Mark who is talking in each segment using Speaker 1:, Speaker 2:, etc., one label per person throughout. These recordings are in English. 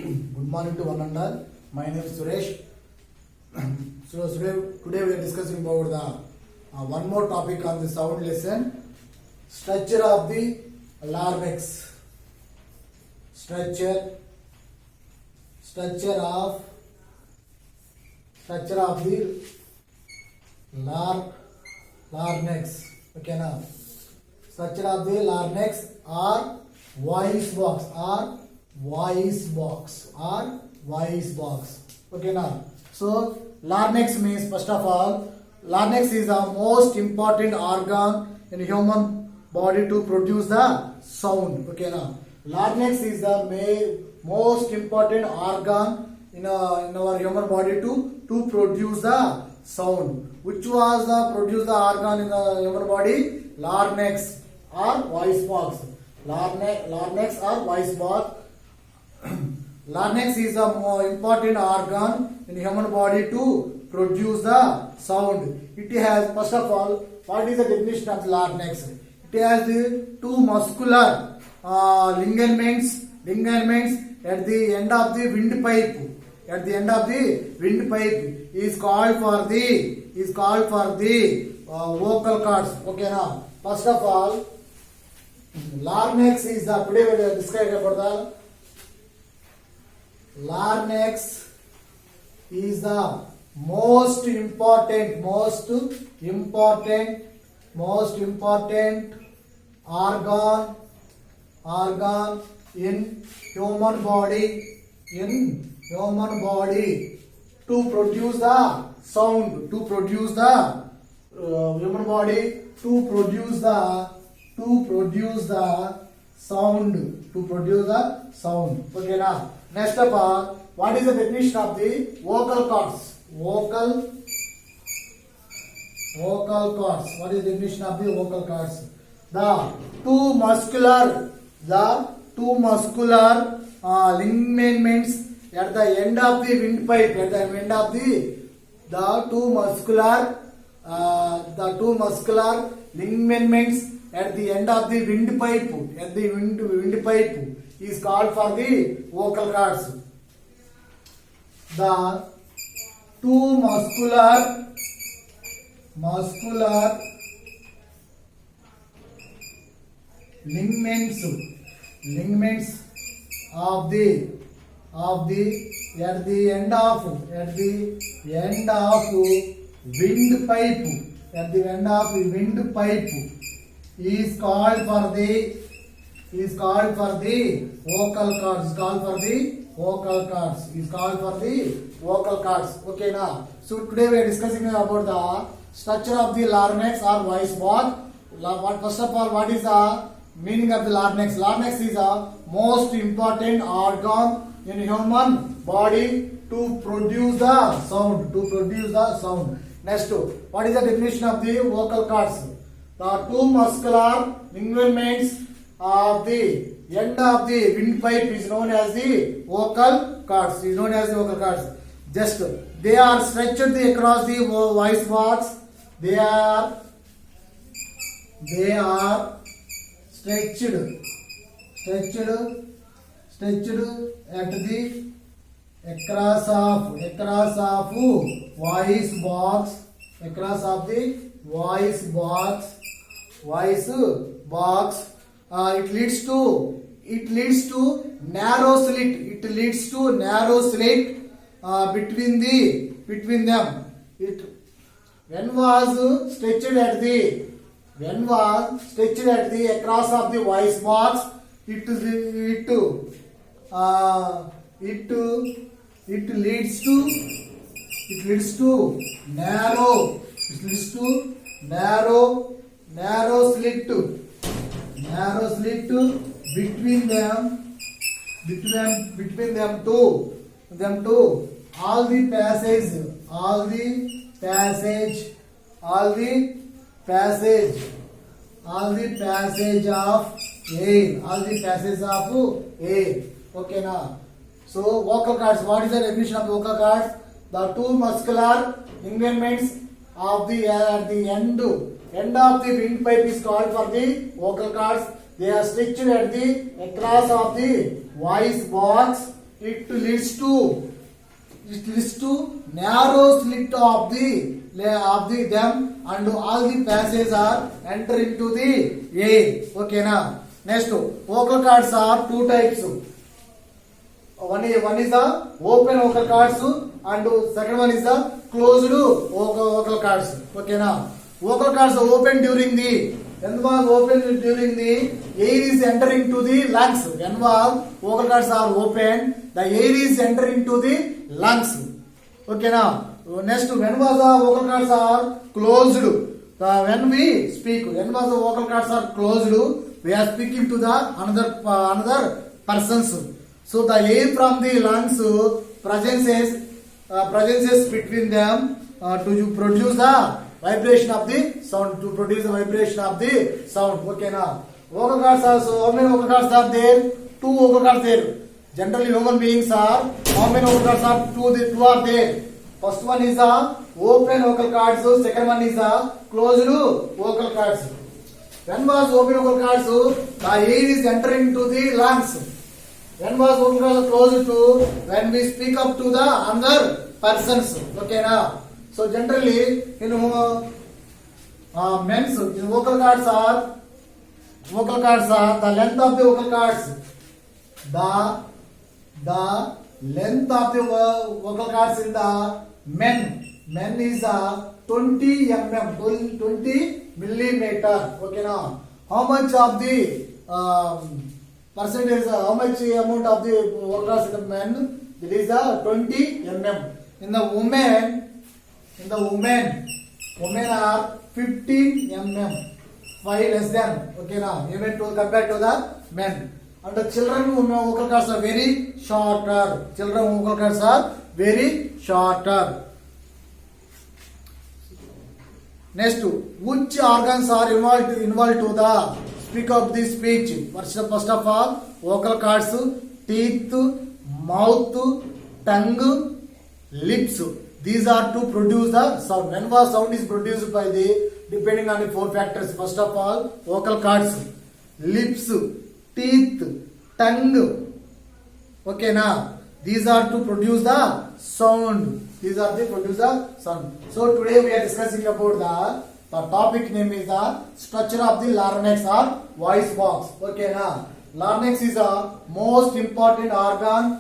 Speaker 1: Good morning to one and all. My name is Suresh. So today we are discussing about the one more topic on the sound lesson. Structure of the larynx. Structure of the larynx. Okay now. Structure of the larynx or voice box. Okay now. So larynx means, first of all, larynx is the most important organ in human body to produce the sound. Okay now. Larynx is the most important organ in our human body to produce the sound. Which was the produce the organ in the human body? Larynx or voice box. Larynx or voice box. Larynx is the more important organ in human body to produce the sound. It has, first of all, what is the definition of the larynx? It has the two muscular ligaments at the end of the windpipe. At the end of the windpipe is called for the vocal cords. Okay now. First of all, larynx is the, today we will discuss about the larynx is the most important organ in human body to produce the sound, to produce the human body to produce the sound. Okay now. Next of all, what is the definition of the vocal cords? Vocal cords. What is the definition of the vocal cords? The two muscular ligaments at the end of the windpipe. At the end of the two muscular ligaments at the end of the windpipe. At the windpipe is called for the vocal cords. The two muscular ligaments of the at the end of windpipe is called for the vocal cords. Okay now. So today we are discussing about the structure of the larynx or voice box. First of all, what is the meaning of the larynx? Larynx is the most important organ in human body to produce the sound. Next, what is the definition of the vocal cords? The two muscular ligaments of the end of the windpipe is known as the vocal cords. Just they are stretched across the voice box. They are stretched at the across of voice box. Across of the voice box. It leads to narrow slit between them. When was stretched at the across of the voice box, it leads to narrow slit between them two. All the passage of air. Okay now. So vocal cords. What is the definition of vocal cords? The two muscular ligaments of the at the end of the windpipe is called for the vocal cords. They are stretched at the across of the voice box it leads to narrow slit of the them, and all the passages are enter into the air. Okay na. Next, vocal cords are two types. One is the open vocal cords and second one is the closed vocal cords. Okay na. Vocal cords are open during the air is entering to the lungs. When vocal cords are open, the air is entering to the lungs. Okay now. Next, when was the vocal cords are closed? When we speak, when was the vocal cords are closed, we are speaking to the another persons. So the air from the lungs presence between them to produce the vibration of the sound. Okay now. Vocal cords are, so how many vocal cords are there? Two vocal cords there. Generally human beings are, how many vocal cords are? Two are there. First one is the open vocal cords, second one is the closed vocal cords. When was open vocal cords? The air is entering to the lungs. When was vocal cords closed to? When we speak up to the other persons. Okay now. So generally in men's vocal cords are the length of the vocal cords. The length of the vocal cords in the men is 20 mm, 20 millimeter. Okay now. How much of the percentage? How much amount of the vocal cords in the men? It is 20 mm. In the women are 15 mm, 5 less than. Okay now, even to compared to the men. And the children vocal cords are very shorter. Next, which organs are involved to the speak of the speech? First of all, vocal cords, teeth, mouth, tongue, lips. These are to produce the sound. When was sound is produced by the, depending on the four factors. First of all, vocal cords, lips, teeth, tongue. Okay now. These are to produce the sound. So today we are discussing about the topic name is the structure of the larynx or voice box. Okay now. Larynx is the most important organ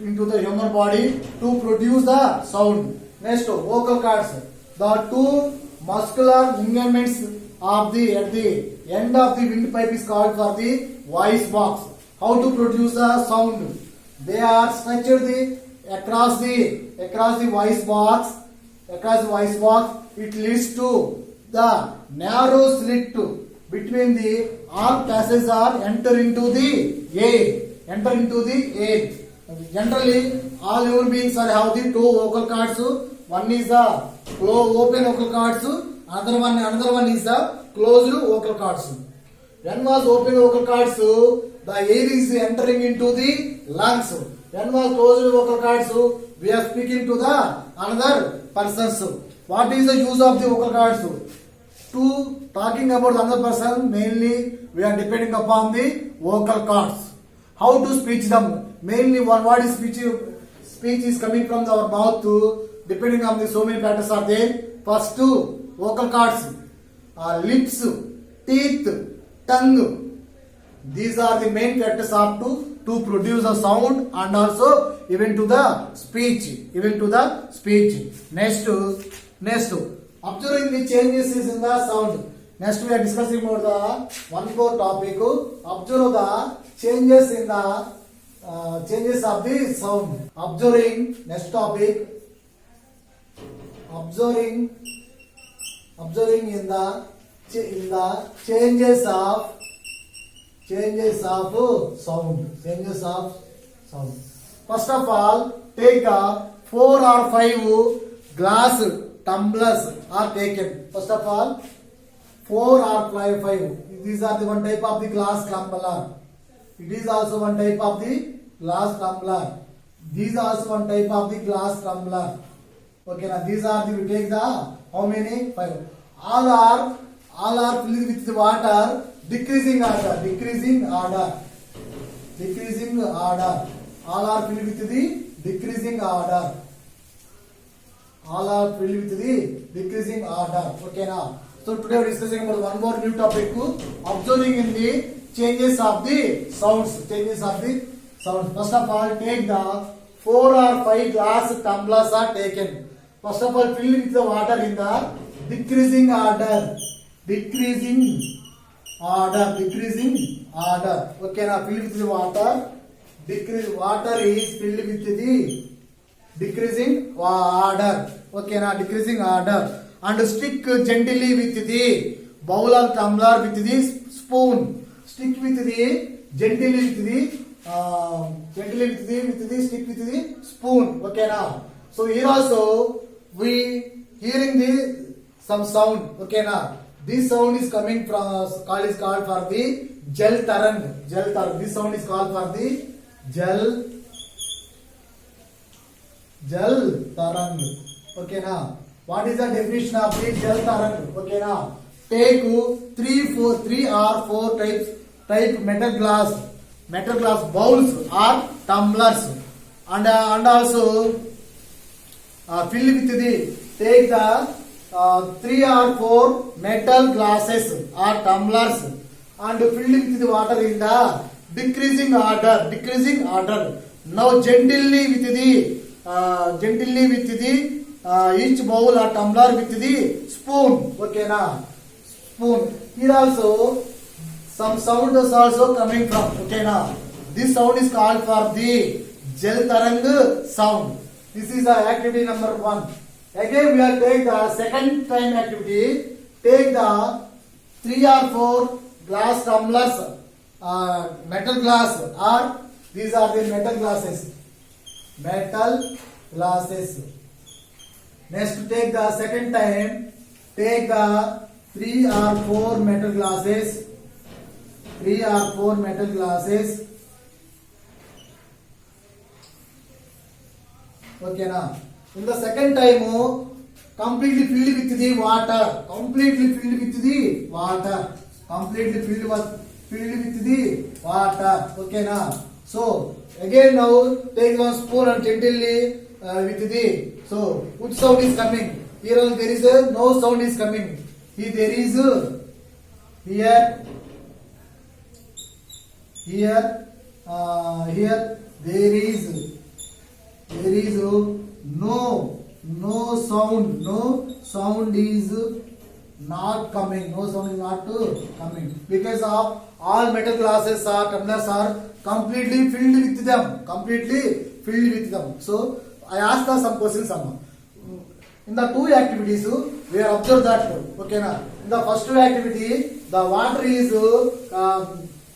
Speaker 1: into the human body to produce the sound. Next, vocal cords. The two muscular ligaments of the at the end of the windpipe is called for the voice box. How to produce the sound? They are structured across the voice box. It leads to the narrow slit between the all passages are enter into the air. Generally, all human beings have the two vocal cords. One is the open vocal cords. Another one is the closed vocal cords. When was open vocal cords? The air is entering into the lungs. When was closed vocal cords? We are speaking to the another persons. What is the use of the vocal cords? To talking about another person, mainly we are depending upon the vocal cords. How to speak them? Mainly one word is speech is coming from our mouth to, depending on the so many factors are there. First two vocal cords, lips, teeth, tongue. These are the main factors of to produce a sound and also even to the speech. Next, observing the changes in the sound. Next we are discussing about the one more topic. Observe the changes in the changes of the sound. Observing, next topic. Observing in the changes of sound. First of all, take 4 or 5 glass tumblers are taken. First of all, 4 or 5. These are the one type of the glass tumbler. It is also one type of the glass tumbler. These are also one type of the glass tumbler. Okay, now these are the, we take the how many? 5. All are filled with the water. Decreasing order. all are filled with the decreasing order. All are filled with the decreasing order. Okay now. So today we are discussing about one more new topic, observing in the changes of the sounds. Changes of the sounds. First of all, take the 4 or 5 glass tumblers are taken. First of all, fill with the water in the decreasing order. Decreasing order. Decreasing order. Okay now, fill with the water. Water is filled with the decreasing order. Okay now, decreasing order. And stick gently with the bowl or tumbler with the spoon. Stick with the gently with the stick with the spoon. Okay now. So here also we hearing the some sound. Okay now. This sound is coming from is called for the gel tarang. Gel tarang. This sound is called for the gel tarang. Okay now. What is the definition of the gel tarang? Okay now. Take 3 or 4 type metal glass bowls or tumblers, and also fill with the take the 3 or 4 metal glasses or tumblers and fill with the water in the decreasing order. Now gently with the each bowl or tumbler with the spoon. Okay now. Spoon. Here also some sound is also coming from. Okay now. This sound is called for the gel tarang sound. This is the activity number 1. Again we will take the second time activity. Take the 3 or 4 glass tumblers, metal glass, or these are the metal glasses. Next, take the second time. Take the 3 or 4 metal glasses. Okay now. In the second time, completely filled with the water. Okay now. So again now take one spoon and gently with the. So which sound is coming? Here there is no sound is coming. Here there is here there is no sound. No sound is not coming. Because of all metal glasses or tumblers are completely filled with them. So I asked some questions. In the 2 activities, we have observed that. Okay now. In the first activity, the water is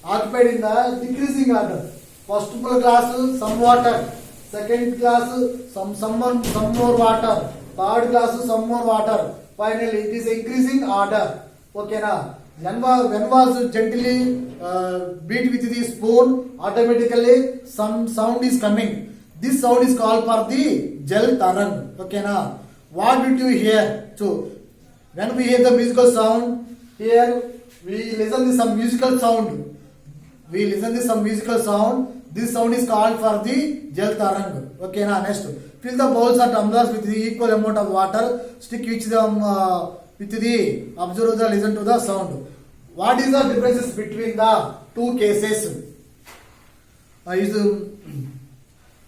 Speaker 1: occupied in the decreasing order. First glass, some water. Second glass, some more water. Third glass, some more water. Finally, it is increasing order. Okay now. When was gently beat with the spoon, automatically some sound is coming. This sound is called for the gel tarang. Okay now. What did you hear? So when we hear the musical sound, here we listen to some musical sound. This sound is called for the gel tarang. Okay now. Next, fill the bowls or tumblers with the equal amount of water. Stick each them with the observe the listen to the sound. What is the differences between the 2 cases?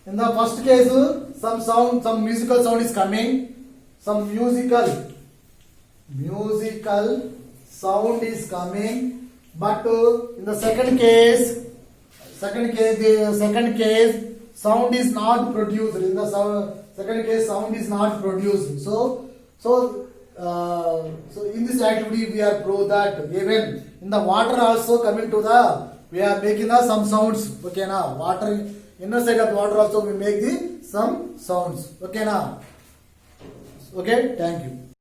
Speaker 1: In the first case, some musical sound is coming. Some musical sound is coming. But in the second case, sound is not produced. In the second case, sound is not produced. So in this activity we are proved that even in the water also coming to the, we are making some sounds. Okay now. Water, inner side of water also we make some sounds. Okay now. Okay, thank you.